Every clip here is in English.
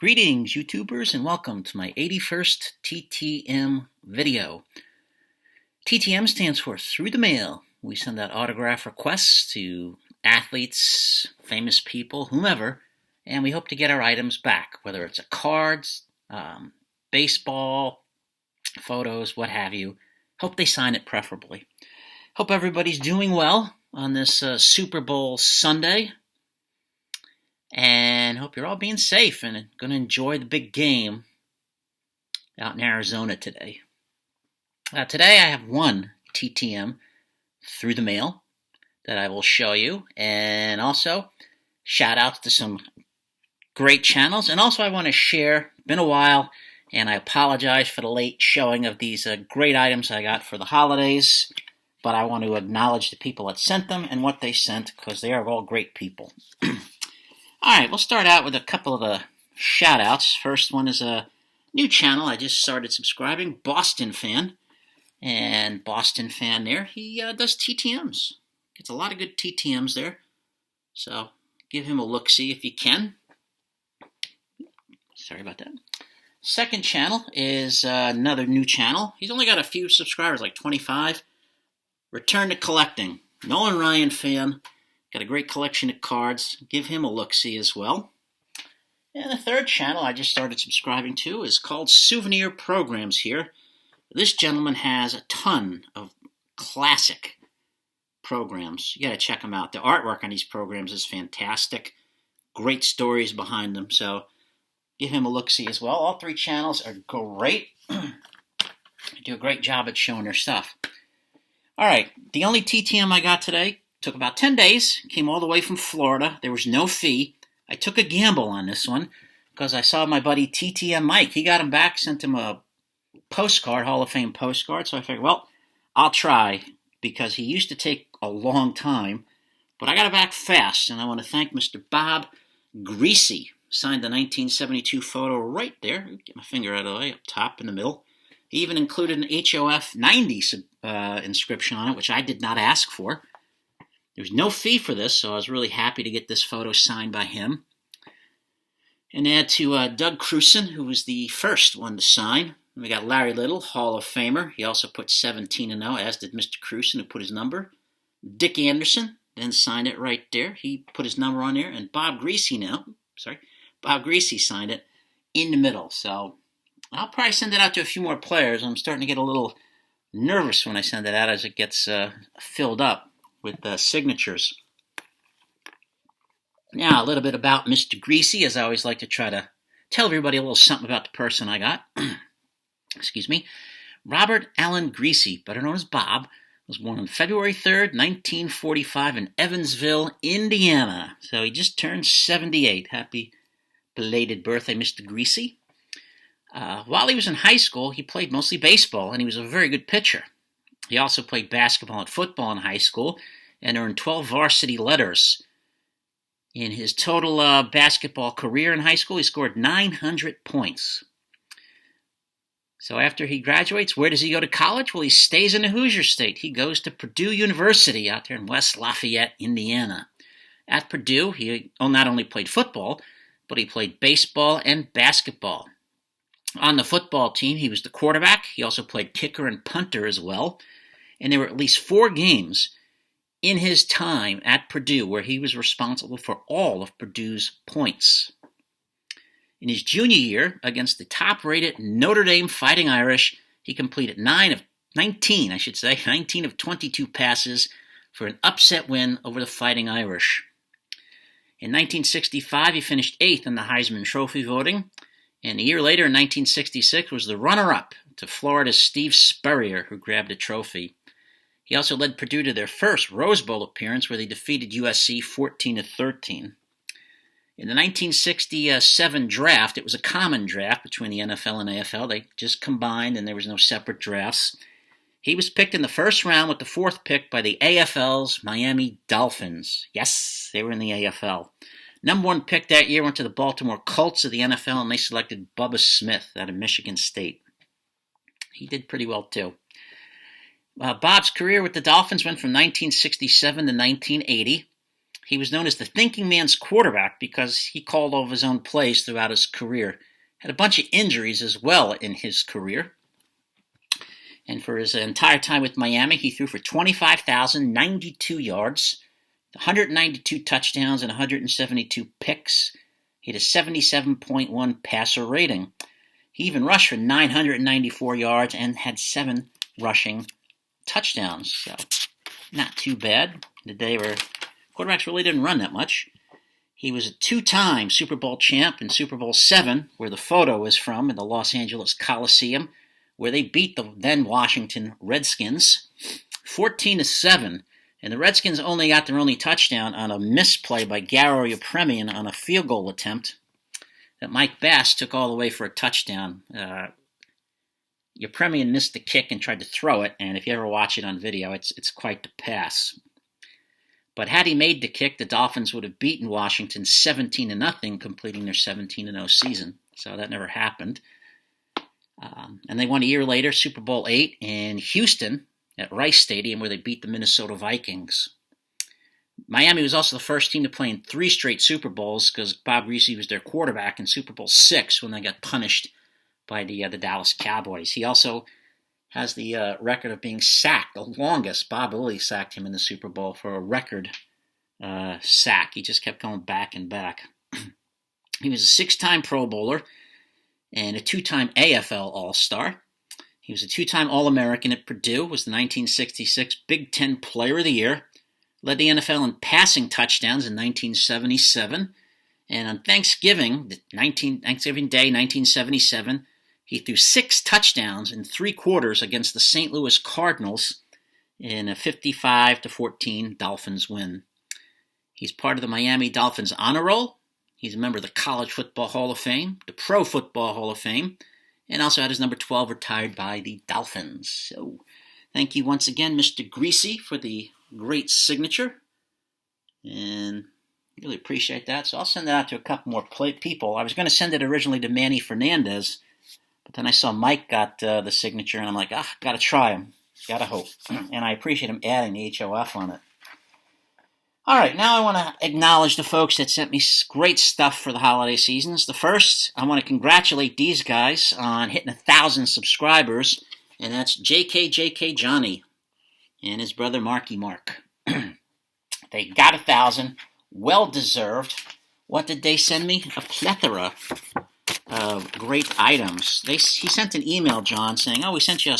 Greetings, YouTubers, and welcome to my 81st TTM video. TTM stands for Through the Mail. We send out autograph requests to athletes, famous people, whomever, and we hope to get our items back, whether it's a cards, baseball, photos, what have you. Hope they sign it preferably. Hope everybody's doing well on this Super Bowl Sunday. And hope you're all being safe and going to enjoy the big game out in Arizona today. Today I have one TTM through the mail that I will show you. And also, shout outs to some great channels. And also I want to share, it's been a while, and I apologize for the late showing of these great items I got for the holidays. But I want to acknowledge the people that sent them and what they sent, because they are all great people. All right, we'll start out with a couple of shout-outs. First one is a new channel I just started subscribing, Boston Fan. And Boston Fan there, he does TTMs. Gets a lot of good TTMs there. So give him a look-see if you can. Sorry about that. Second channel is another new channel. He's only got a few subscribers, like 25. Return to Collecting. Nolan Ryan fan. Got a great collection of cards. Give him a look-see as well. And the third channel I just started subscribing to is called Souvenir Programs here. This gentleman has a ton of classic programs. You got to check them out. The artwork on these programs is fantastic. Great stories behind them. So give him a look-see as well. All three channels are great. They do a great job at showing their stuff. All right, the only TTM I got today took about 10 days, came all the way from Florida. There was no fee. I took a gamble on this one because I saw my buddy TTM Mike. He got him back, sent him a postcard, Hall of Fame postcard. So I figured, well, I'll try because he used to take a long time. But I got it back fast, and I want to thank Mr. Bob Greasy. Signed the 1972 photo right there. Get my finger out of the way, up top in the middle. He even included an HOF 90 inscription on it, which I did not ask for. There was no fee for this, so I was really happy to get this photo signed by him. And add to Doug Cruson, who was the first one to sign. We got Larry Little, Hall of Famer. He also put 17-0, as did Mr. Cruson, who put his number. Dick Anderson then signed it right there. He put his number on there. And Bob Greasy signed it in the middle. So I'll probably send it out to a few more players. I'm starting to get a little nervous when I send it out as it gets filled up with signatures. Now, a little bit about Mr. Greasy, as I always like to try to tell everybody a little something about the person I got. Excuse me. Robert Allen Greasy, better known as Bob, was born on February 3rd, 1945 in Evansville, Indiana. So he just turned 78. Happy belated birthday, Mr. Greasy. While he was in high school, he played mostly baseball, and he was a very good pitcher. He also played basketball and football in high school and earned 12 varsity letters. In his total basketball career in high school, he scored 900 points. So after he graduates, where does he go to college? Well, he stays in the Hoosier State. He goes to Purdue University out there in West Lafayette, Indiana. At Purdue, he not only played football, but he played baseball and basketball. On the football team, he was the quarterback. He also played kicker and punter as well. And there were at least 4 games in his time at Purdue where he was responsible for all of Purdue's points. In his junior year, against the top-rated Notre Dame Fighting Irish, he completed 19 of 22 passes for an upset win over the Fighting Irish. In 1965, he finished 8th in the Heisman Trophy voting. And a year later, in 1966, was the runner-up to Florida's Steve Spurrier, who grabbed the trophy. He also led Purdue to their first Rose Bowl appearance, where they defeated USC 14-13. In the 1967 draft, it was a common draft between the NFL and AFL. They just combined, and there was no separate drafts. He was picked in the first round with the 4th pick by the AFL's Miami Dolphins. Yes, they were in the AFL. Number 1 pick that year went to the Baltimore Colts of the NFL, and they selected Bubba Smith out of Michigan State. He did pretty well, too. Bob's career with the Dolphins went from 1967 to 1980. He was known as the thinking man's quarterback because he called all of his own plays throughout his career. Had a bunch of injuries as well in his career. And for his entire time with Miami, he threw for 25,092 yards, 192 touchdowns, and 172 picks. He had a 77.1 passer rating. He even rushed for 994 yards and had 7 rushing touchdowns. So, not too bad. The day where quarterbacks really didn't run that much. He was a 2-time Super Bowl champ in Super Bowl VII, where the photo is from, in the Los Angeles Coliseum, where they beat the then Washington Redskins 14-7. And the Redskins only got their only touchdown on a misplay by Garo Yepremian on a field goal attempt that Mike Bass took all the way for a touchdown. Yepremian missed the kick and tried to throw it, and if you ever watch it on video, it's quite the pass. But had he made the kick, the Dolphins would have beaten Washington 17-0, completing their 17-0 season. So that never happened. And they won a year later, Super Bowl VIII in Houston at Rice Stadium, where they beat the Minnesota Vikings. Miami was also the first team to play in 3 straight Super Bowls because Bob Griese was their quarterback in Super Bowl VI when they got punished by the Dallas Cowboys. He also has the record of being sacked, the longest. Bob Lilly sacked him in the Super Bowl for a record sack. He just kept going back and back. He was a 6-time Pro Bowler and a 2-time AFL All-Star. He was a 2-time All-American at Purdue, was the 1966 Big Ten Player of the Year, led the NFL in passing touchdowns in 1977, and on Thanksgiving Day, 1977, he threw 6 touchdowns in 3 quarters against the St. Louis Cardinals in a 55-14 Dolphins win. He's part of the Miami Dolphins Honor Roll. He's a member of the College Football Hall of Fame, the Pro Football Hall of Fame, and also had his number 12 retired by the Dolphins. So thank you once again, Mr. Griese, for the great signature. And really appreciate that. So I'll send that out to a couple more people. I was going to send it originally to Manny Fernandez, but then I saw Mike got the signature, and I'm like, got to try him. Got to hope. And I appreciate him adding the HOF on it. All right, now I want to acknowledge the folks that sent me great stuff for the holiday seasons. The first, I want to congratulate these guys on hitting 1,000 subscribers, and that's JKJK Johnny and his brother Marky Mark. They got 1,000, well-deserved. What did they send me? A plethora of great items. He sent an email, John, saying, we sent you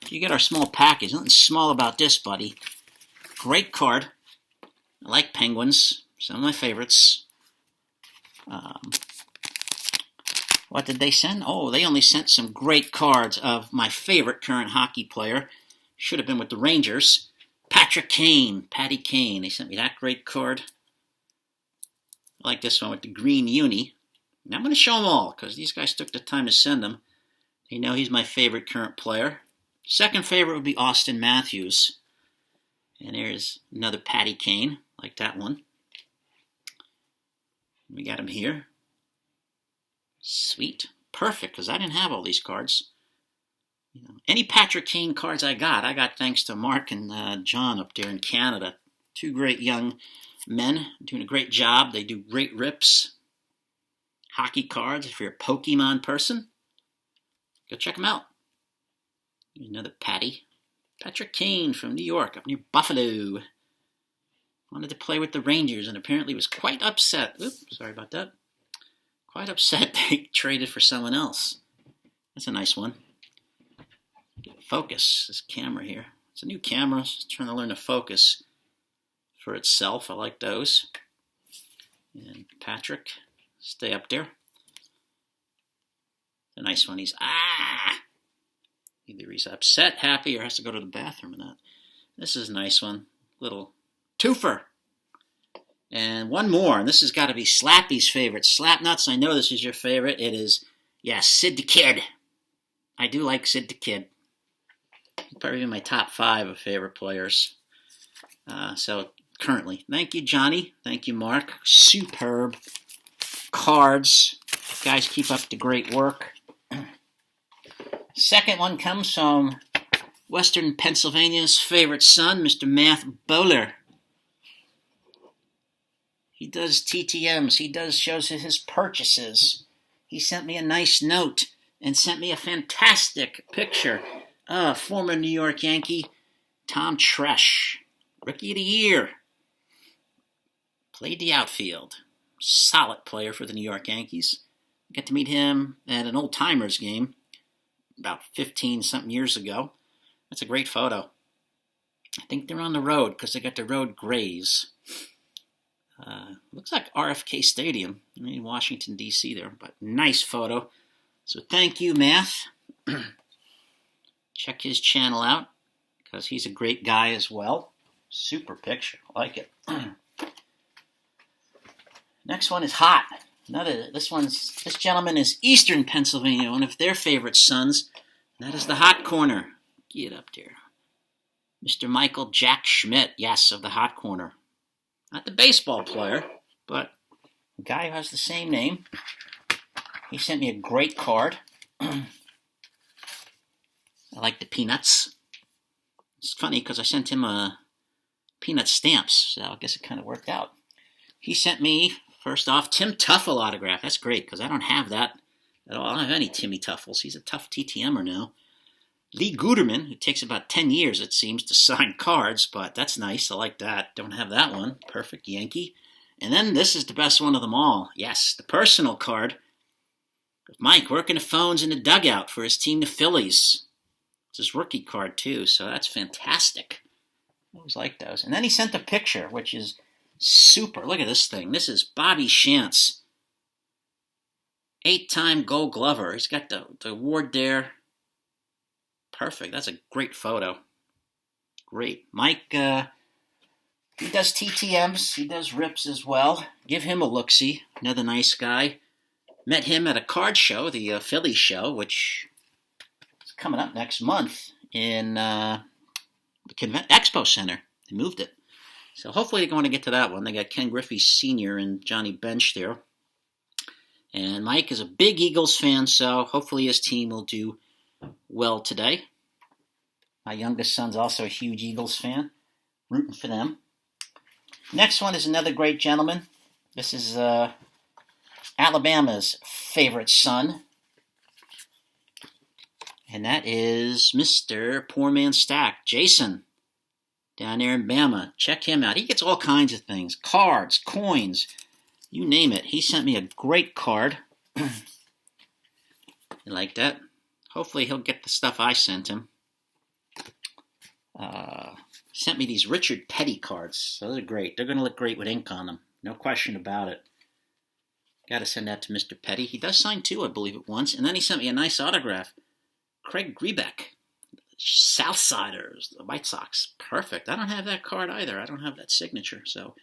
you get our small package. Nothing small about this, buddy. Great card. I like penguins, some of my favorites. What did they send? They only sent some great cards of my favorite current hockey player. Should have been with the Rangers. Patrick Kane, Patty Kane. They sent me that great card. I like this one with the green uni. And I'm going to show them all because these guys took the time to send them. They know he's my favorite current player. Second favorite would be Austin Matthews. And there's another Patty Kane, like that one. We got him here. Sweet. Perfect, because I didn't have all these cards. Any Patrick Kane cards I got thanks to Mark and John up there in Canada. 2 great young men doing a great job. They do great rips. Hockey cards, if you're a Pokemon person, go check them out. Another Patrick Kane from New York, up near Buffalo. Wanted to play with the Rangers and apparently was quite upset. Oops, sorry about that. Quite upset they traded for someone else. That's a nice one. Focus, this camera here. It's a new camera. It's trying to learn to focus for itself. I like those. And Patrick, stay up there. A nice one. Either he's upset, happy, or has to go to the bathroom or not. This is a nice one. Little twofer. And one more, and this has got to be Slappy's favorite. Slapnuts, I know this is your favorite. It is, Sid the Kid. I do like Sid the Kid. Probably in my top 5 of favorite players. So, currently. Thank you, Johnny. Thank you, Mark. Superb cards. Guys, keep up the great work. Second one comes from Western Pennsylvania's favorite son, MrMathBowler. He does TTMs. He does shows his purchases. He sent me a nice note and sent me a fantastic picture. Former New York Yankee, Tom Tresh, Rookie of the Year. Played the outfield. Solid player for the New York Yankees. Got to meet him at an old timers game about 15-something years ago. That's a great photo. I think they're on the road because they got the road grays. Looks like RFK Stadium in Washington, D.C. there, but nice photo. So thank you, Math. Check his channel out because he's a great guy as well. Super picture. I like it. Next one is hot. This gentleman is Eastern Pennsylvania, one of their favorite sons. That is the hot corner. Get up there. Mr. Michael Jack Schmidt, yes, of the hot corner. Not the baseball player, but a guy who has the same name. He sent me a great card. I like the peanuts. It's funny because I sent him peanut stamps, so I guess it kind of worked out. He sent me, first off, Tim Tuffle autograph. That's great because I don't have that at all. I don't have any Timmy Tuffles. He's a tough TTMer now. Lee Guterman, who takes about 10 years, it seems, to sign cards, but that's nice. I like that. Don't have that one. Perfect Yankee. And then this is the best one of them all. Yes, the personal card of Mike working the phones in the dugout for his team, the Phillies. It's his rookie card, too, so that's fantastic. I always like those. And then he sent a picture, which is super. Look at this thing. This is Bobby Shantz. 8-time Gold Glover. He's got the award there. Perfect. That's a great photo. Great. Mike, he does TTMs. He does rips as well. Give him a look-see. Another nice guy. Met him at a card show, the Philly show, which is coming up next month in the Expo Center. They moved it. So hopefully they're going to get to that one. They got Ken Griffey Sr. and Johnny Bench there. And Mike is a big Eagles fan, so hopefully his team will do well today. My youngest son's also a huge Eagles fan. Rooting for them. Next one is another great gentleman. This is Alabama's favorite son. And that is Mr. Poorman Stack, Jason, down there in Bama. Check him out. He gets all kinds of things. Cards, coins, you name it. He sent me a great card. You like that? Hopefully he'll get the stuff I sent him. Sent me these Richard Petty cards. So they're great. They're going to look great with ink on them. No question about it. Got to send that to Mr. Petty. He does sign two, I believe, at once. And then he sent me a nice autograph. Craig Grebeck. Southsiders, the White Sox. Perfect. I don't have that card either. I don't have that signature. So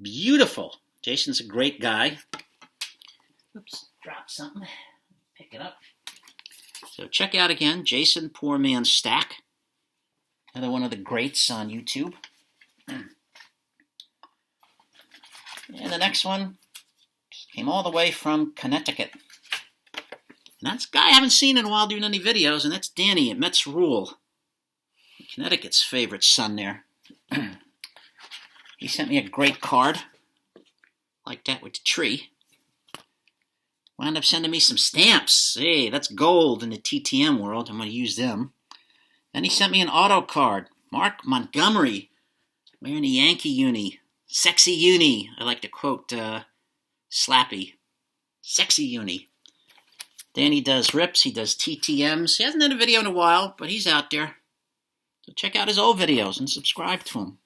beautiful. Jason's a great guy. Oops, dropped something. Pick it up. So check out again, Jason Poorman Stack. Another one of the greats on YouTube. And the next one came all the way from Connecticut. And that's a guy I haven't seen in a while doing any videos, and that's Danny at Mets Rule. Connecticut's favorite son there. He sent me a great card. Like that with the tree. Wound up sending me some stamps. Hey, that's gold in the TTM world. I'm going to use them. Then he sent me an auto card. Mark Montgomery. Wearing the Yankee uni. Sexy uni. I like to quote Slappy. Sexy uni. Danny does rips. He does TTMs. He hasn't done a video in a while, but he's out there. So check out his old videos and subscribe to him.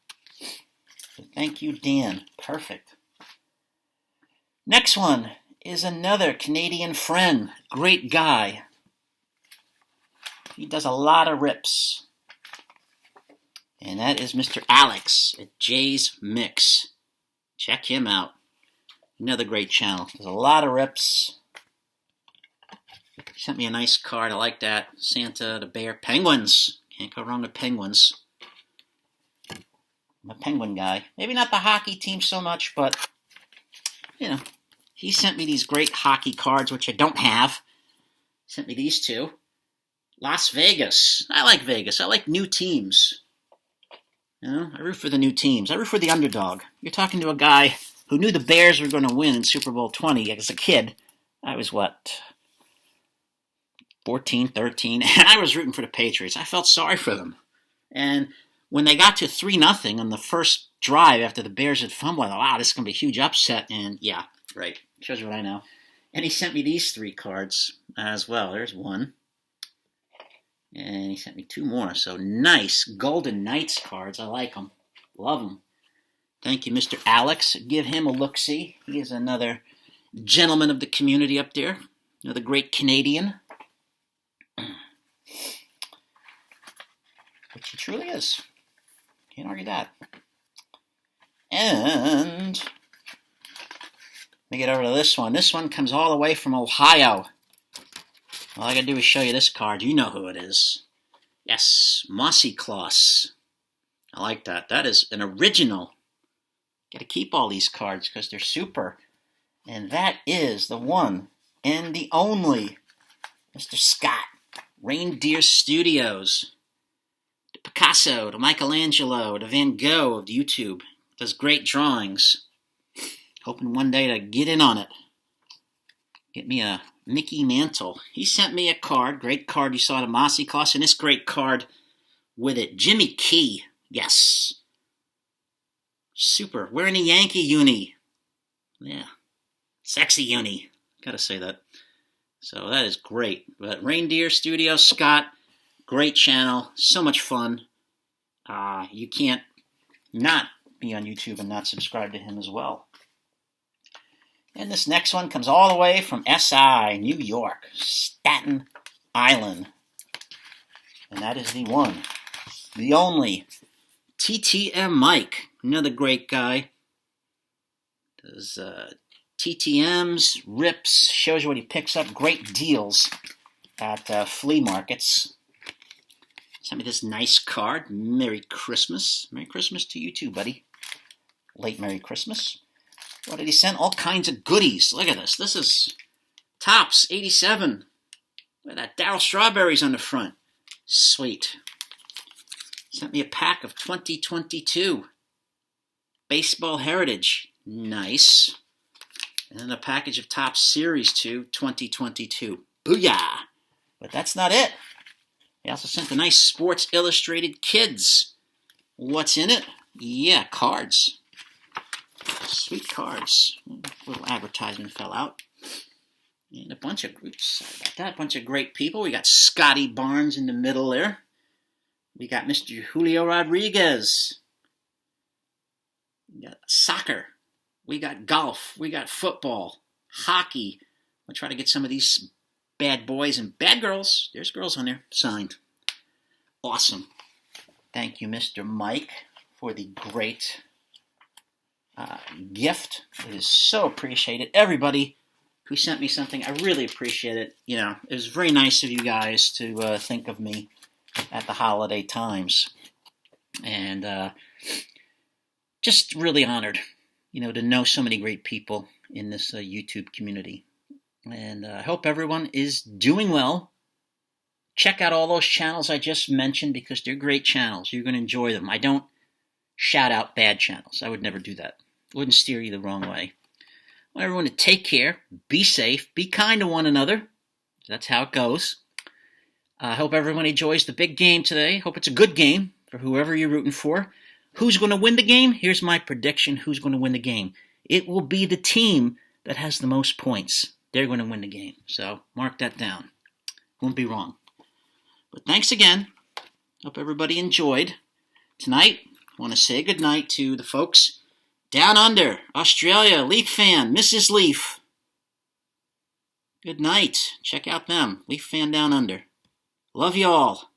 So thank you, Dan. Perfect. Next one is another Canadian friend. Great guy. He does a lot of rips. And that is Mr. Alex at Jay's Mix. Check him out. Another great channel. Does a lot of rips. He sent me a nice card. I like that. Santa, the bear, penguins. Can't go wrong with penguins. I'm a penguin guy. Maybe not the hockey team so much, but, you know. He sent me these great hockey cards, which I don't have. He sent me these two. Las Vegas. I like Vegas. I like new teams. You know, I root for the new teams. I root for the underdog. You're talking to a guy who knew the Bears were going to win in Super Bowl 20 as a kid. I was, 14, 13, and I was rooting for the Patriots. I felt sorry for them. And when they got to 3-0 on the first drive after the Bears had fumbled, I thought, wow, this is going to be a huge upset. And yeah, right. Shows you what I know. And he sent me these 3 cards as well. There's one. And he sent me 2 more. So nice Golden Knights cards. I like them. Love them. Thank you, Mr. Alex. Give him a look-see. He is another gentleman of the community up there. Another great Canadian. Which he truly is. Can't argue that. And let me get over to this one. This one comes all the way from Ohio. All I gotta do is show you this card. You know who it is. Yes, Mossy Claus. I like that. That is an original. Gotta keep all these cards because they're super. And that is the one and the only Mr. Scott. Reindeer Studios. The Picasso, the Michelangelo, the Van Gogh of YouTube. Does great drawings. Hoping one day to get in on it. Get me a Mickey Mantle. He sent me a card. Great card. You saw the Mossy Claus. And this great card with it. Jimmy Key. Yes. Super. Wearing a Yankee uni. Yeah. Sexy uni. Gotta say that. So that is great. But Reindeer Studios, Scott. Great channel. So much fun. You can't not be on YouTube and not subscribe to him as well. And this next one comes all the way from SI, New York, Staten Island. And that is the one, the only, TTM Mike. Another great guy. Does TTMs, rips, shows you what he picks up. Great deals at flea markets. Sent me this nice card. Merry Christmas. Merry Christmas to you too, buddy. Late Merry Christmas. What did he send? All kinds of goodies. Look at this. This is Topps 87. Look at that. Darryl Strawberries on the front. Sweet. Sent me a pack of 2022. Baseball Heritage. Nice. And then a package of Topps Series 2 2022. Booyah! But that's not it. He also sent a nice Sports Illustrated Kids. What's in it? Yeah, cards. Sweet cards. A little advertisement fell out. And a bunch of groups. Sorry about that. A bunch of great people. We got Scotty Barnes in the middle there. We got Mr. Julio Rodriguez. We got soccer. We got golf. We got football. Hockey. I'll try to get some of these bad boys and bad girls. There's girls on there. Signed. Awesome. Thank you, Mr. Mike, for the great gift. It is so appreciated. Everybody who sent me something, I really appreciate it. You know, it was very nice of you guys to think of me at the holiday times. And just really honored, you know, to know so many great people in this YouTube community. And I hope everyone is doing well. Check out all those channels I just mentioned because they're great channels. You're going to enjoy them. I don't shout out bad channels. I would never do that. Wouldn't steer you the wrong way. I want everyone to take care, be safe, be kind to one another. That's how it goes. I hope everyone enjoys the big game today. Hope it's a good game for whoever you're rooting for. Who's going to win the game? Here's my prediction. Who's going to win the game? It will be the team that has the most points. They're going to win the game. So mark that down. Won't be wrong. But thanks again. Hope everybody enjoyed. Tonight, I want to say goodnight to the folks down under, Australia, Leaf fan, Mrs. Leaf. Good night. Check out them. Leaf fan down under. Love you all.